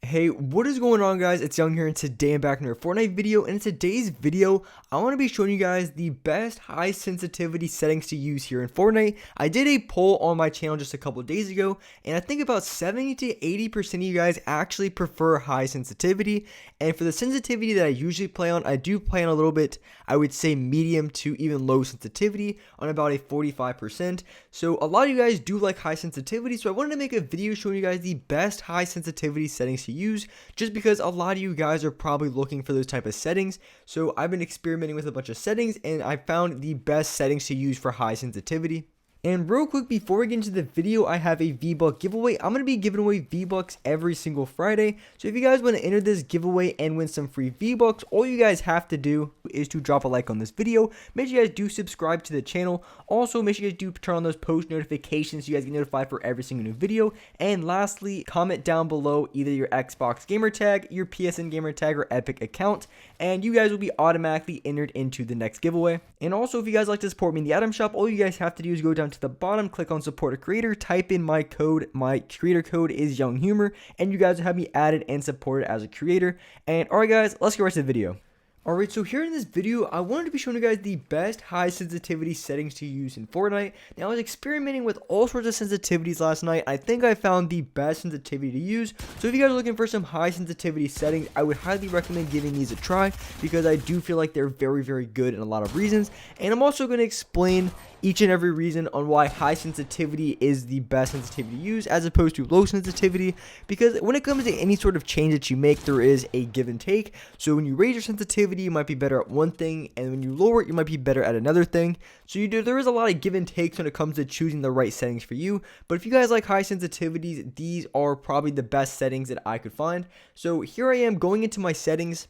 Hey, what is going on, guys? It's Young here, and today I'm back in another Fortnite video. And in today's video, I want to be showing you guys the best high sensitivity settings to use here in Fortnite. I did a poll on my channel just a couple days ago, and I think about 70 to 80% of you guys actually prefer high sensitivity. And for the sensitivity that I usually play on, I do play on a little bit, I would say medium to even low sensitivity on about a 45%. So a lot of you guys do like high sensitivity, so I wanted to make a video showing you guys the best high sensitivity settings to use, just because a lot of you guys are probably looking for those type of settings. So I've been experimenting with a bunch of settings, and I found the best settings to use for high sensitivity. And real quick, before we get into the video, I have a V-Buck giveaway. I'm going to be giving away V-Bucks every single Friday. So if you guys want to enter this giveaway and win some free V-Bucks, all you guys have to do is to drop a like on this video. Make sure you guys do subscribe to the channel. Also, make sure you guys do turn on those post notifications so you guys get notified for every single new video. And lastly, comment down below either your Xbox gamer tag, your PSN gamer tag, or Epic account, and you guys will be automatically entered into the next giveaway. And also, if you guys like to support me in the item shop, all you guys have to do is go down to the bottom, click on support a creator, type in my code. My creator code is Young Humor, and you guys will have me added and supported as a creator. And alright guys, let's get right to the video. Alright, so here in this video, I wanted to be showing you guys the best high sensitivity settings to use in Fortnite. Now, I was experimenting with all sorts of sensitivities last night. I think I found the best sensitivity to use. So if you guys are looking for some high sensitivity settings, I would highly recommend giving these a try, because I do feel like they're very, very good in a lot of reasons. And I'm also going to explain each and every reason on why high sensitivity is the best sensitivity to use as opposed to low sensitivity, because when it comes to any sort of change that you make, there is a give and take. So when you raise your sensitivity, you might be better at one thing, and when you lower it, you might be better at another thing. So there is a lot of give and takes when it comes to choosing the right settings for you. But if you guys like high sensitivities, these are probably the best settings that I could find. So here I am going into my settings.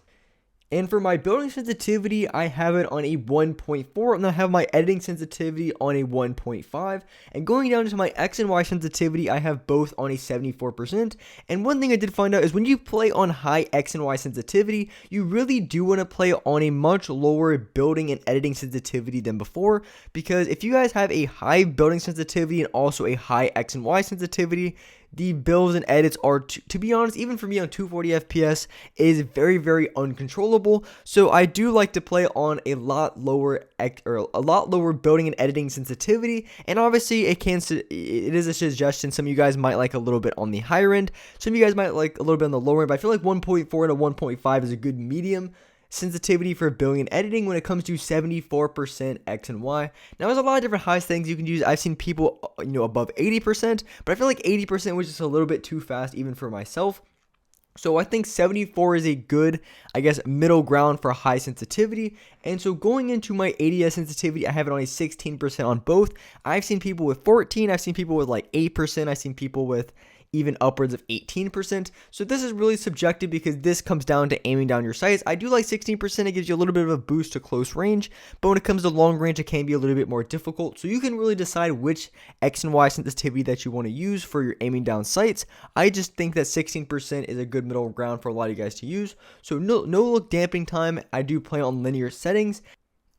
And for my building sensitivity, I have it on a 1.4, and I have my editing sensitivity on a 1.5. And going down to my X and Y sensitivity, I have both on a 74%. And one thing I did find out is when you play on high X and Y sensitivity, you really do want to play on a much lower building and editing sensitivity than before. Because if you guys have a high building sensitivity and also a high X and Y sensitivity, the builds and edits are, to be honest, even for me on 240 FPS, is very, very uncontrollable. So I do like to play on a lot lower building and editing sensitivity. And obviously, it is a suggestion. Some of you guys might like a little bit on the higher end. Some of you guys might like a little bit on the lower end. But I feel like 1.4 to 1.5 is a good medium sensitivity for building and editing when it comes to 74% X and Y. Now, there's a lot of different high settings you can use. I've seen people, above 80%, but I feel like 80% was just a little bit too fast even for myself. So I think 74 is a good, middle ground for high sensitivity. And so going into my ADS sensitivity, I have it on a 16% on both. I've seen people with 14, I've seen people with like 8%, I've seen people with even upwards of 18%. So this is really subjective because this comes down to aiming down your sights. I do like 16%. It gives you a little bit of a boost to close range, but when it comes to long range, it can be a little bit more difficult. So you can really decide which X and Y sensitivity that you want to use for your aiming down sights. I just think that 16% is a good middle ground for a lot of you guys to use. So no look damping time, I do play on linear settings.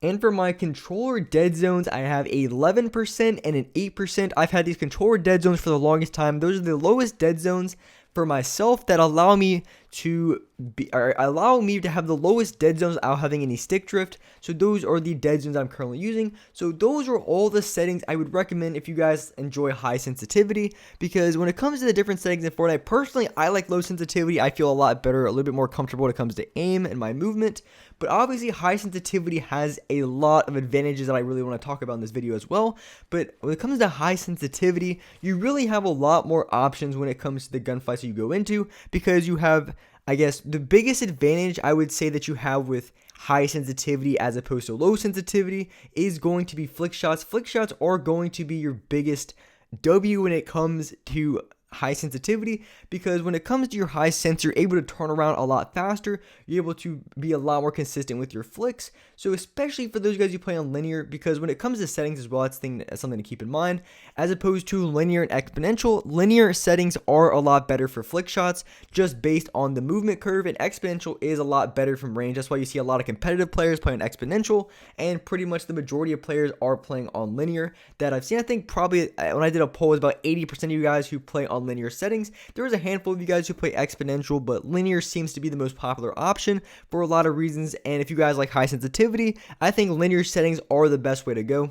And for my controller dead zones, I have 11% and an 8%. I've had these controller dead zones for the longest time. Those are the lowest dead zones for myself that allow me to have the lowest dead zones without having any stick drift. So those are the dead zones I'm currently using. So those are all the settings I would recommend if you guys enjoy high sensitivity, because when it comes to the different settings in Fortnite, personally, I like low sensitivity. I feel a lot better, a little bit more comfortable when it comes to aim and my movement. But obviously, high sensitivity has a lot of advantages that I really want to talk about in this video as well. But when it comes to high sensitivity, you really have a lot more options when it comes to the gunfights that you go into, because you have, the biggest advantage I would say that you have with high sensitivity as opposed to low sensitivity is going to be flick shots. Flick shots are going to be your biggest W when it comes to high sensitivity, because when it comes to your high sense, you're able to turn around a lot faster. You're able to be a lot more consistent with your flicks. So especially for those guys who play on linear, because when it comes to settings as well, that's something to keep in mind. As opposed to linear and exponential, linear settings are a lot better for flick shots just based on the movement curve, and exponential is a lot better from range. That's why you see a lot of competitive players playing exponential, and pretty much the majority of players are playing on linear that I've seen. I think probably when I did a poll, it was about 80% of you guys who play on on linear settings. There is a handful of you guys who play exponential, but linear seems to be the most popular option for a lot of reasons. And if you guys like high sensitivity, I think linear settings are the best way to go.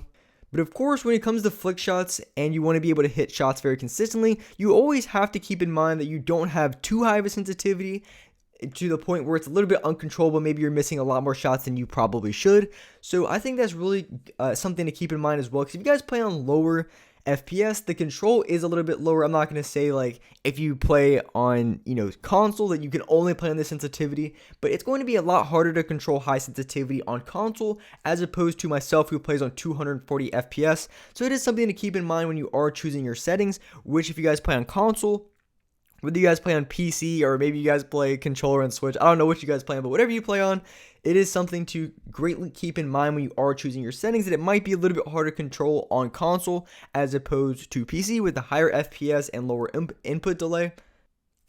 But of course, when it comes to flick shots and you want to be able to hit shots very consistently, you always have to keep in mind that you don't have too high of a sensitivity to the point where it's a little bit uncontrollable. Maybe you're missing a lot more shots than you probably should. So I think that's really something to keep in mind as well. Because if you guys play on lower FPS, the control is a little bit lower. I'm not going to say like if you play on, console that you can only play on this sensitivity, but it's going to be a lot harder to control high sensitivity on console as opposed to myself who plays on 240 FPS. So it is something to keep in mind when you are choosing your settings, which if you guys play on console, whether you guys play on PC or maybe you guys play controller and Switch, I don't know what you guys play on, but whatever you play on, it is something to greatly keep in mind when you are choosing your settings, that it might be a little bit harder to control on console as opposed to PC with the higher FPS and lower input delay.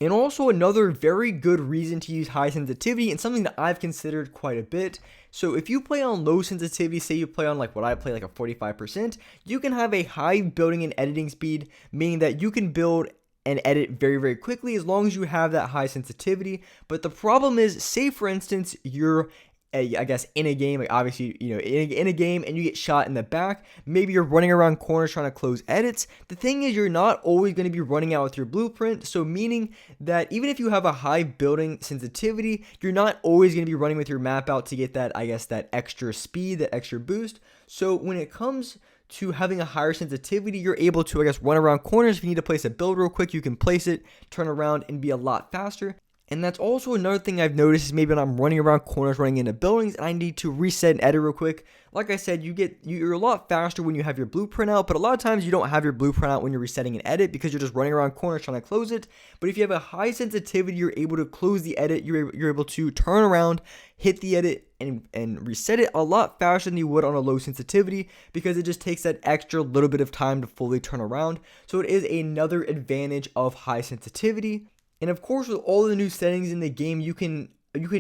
And also another very good reason to use high sensitivity, and something that I've considered quite a bit. So if you play on low sensitivity, say you play on like what I play, like a 45%, you can have a high building and editing speed, meaning that you can build and edit very, very quickly as long as you have that high sensitivity. But the problem is, say for instance, you're I guess in a game, like obviously, in a game and you get shot in the back, maybe you're running around corners trying to close edits. The thing is, you're not always going to be running out with your blueprint. So meaning that even if you have a high building sensitivity, you're not always going to be running with your map out to get that, I guess, that extra speed, that extra boost. So when it comes to having a higher sensitivity, you're able to, I guess, run around corners. If you need to place a build real quick, you can place it, turn around, and be a lot faster. And that's also another thing I've noticed is maybe when I'm running around corners, running into buildings, and I need to reset and edit real quick. Like I said, you're a lot faster when you have your blueprint out, but a lot of times you don't have your blueprint out when you're resetting an edit because you're just running around corners trying to close it. But if you have a high sensitivity, you're able to close the edit, you're able to turn around, hit the edit, and reset it a lot faster than you would on a low sensitivity because it just takes that extra little bit of time to fully turn around. So it is another advantage of high sensitivity. And of course, with all the new settings in the game, you could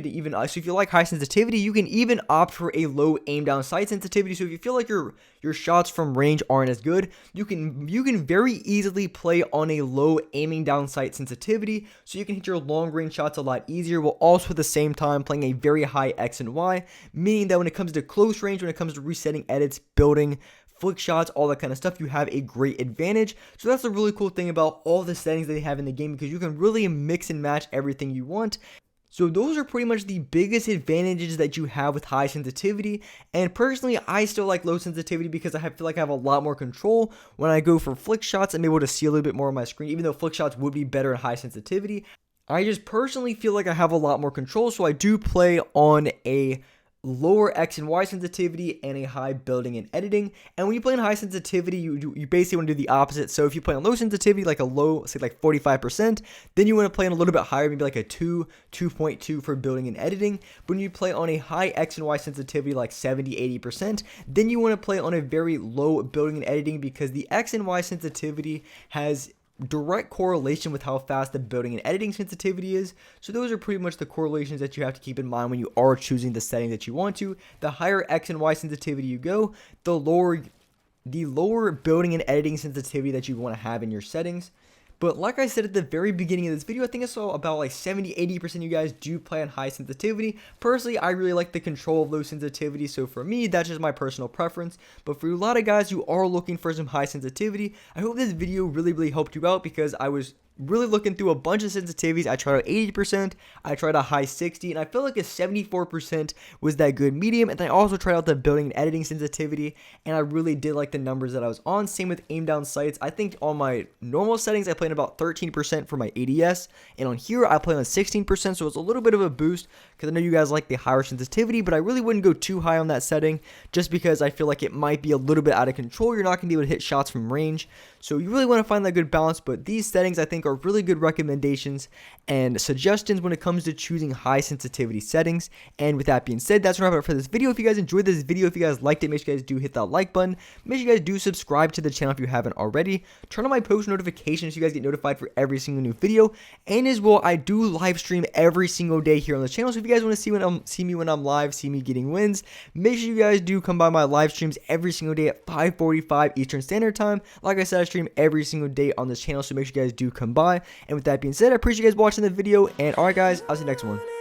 even, so if you like high sensitivity, you can even opt for a low aim down sight sensitivity. So if you feel like your shots from range aren't as good, you can very easily play on a low aiming down sight sensitivity. So you can hit your long range shots a lot easier, while also at the same time playing a very high X and Y, meaning that when it comes to close range, when it comes to resetting edits, building, flick shots, all that kind of stuff, you have a great advantage. So that's a really cool thing about all the settings that they have in the game, because you can really mix and match everything you want. So those are pretty much the biggest advantages that you have with high sensitivity. And personally, I still like low sensitivity because I feel like I have a lot more control. When I go for flick shots, I'm able to see a little bit more on my screen, even though flick shots would be better at high sensitivity. I just personally feel like I have a lot more control, so I do play on a lower X and Y sensitivity and a high building and editing. And when you play in high sensitivity, you basically want to do the opposite. So if you play on low sensitivity, like a low, say like 45%, then you want to play on a little bit higher, maybe like a 2.2 for building and editing. But when you play on a high X and Y sensitivity, like 70-80%, then you want to play on a very low building and editing, because the X and Y sensitivity has direct correlation with how fast the building and editing sensitivity is. So those are pretty much the correlations that you have to keep in mind when you are choosing the setting that you want to. The higher X and Y sensitivity you go, the lower building and editing sensitivity that you want to have in your settings. But like I said at the very beginning of this video, I think I saw about like 70-80% of you guys do play on high sensitivity. Personally, I really like the control of low sensitivity, so for me, that's just my personal preference. But for a lot of guys who are looking for some high sensitivity, I hope this video really helped you out, because I was really looking through a bunch of sensitivities. I tried out 80%, I tried a high 60, and I felt like a 74% was that good medium. And then I also tried out the building and editing sensitivity, and I really did like the numbers that I was on. Same with aim down sights. I think on my normal settings, I played about 13% for my ADS, and on here, I play on 16%, so it's a little bit of a boost, because I know you guys like the higher sensitivity, but I really wouldn't go too high on that setting, just because I feel like it might be a little bit out of control. You're not going to be able to hit shots from range, so you really want to find that good balance. But these settings, I think, are really good recommendations and suggestions when it comes to choosing high sensitivity settings. And with that being said, that's a wrap up for this video. If you guys enjoyed this video, if you guys liked it, make sure you guys do hit that like button. Make sure you guys do subscribe to the channel if you haven't already. Turn on my post notifications so you guys get notified for every single new video. And as well, I do live stream every single day here on the channel. So if you guys want to see me when I'm live, see me getting wins, make sure you guys do come by my live streams every single day at 5:45 Eastern Standard Time. Like I said, I stream every single day on this channel, so make sure you guys do come by. And with that being said, I appreciate you guys watching the video. And alright guys, I'll see you next one.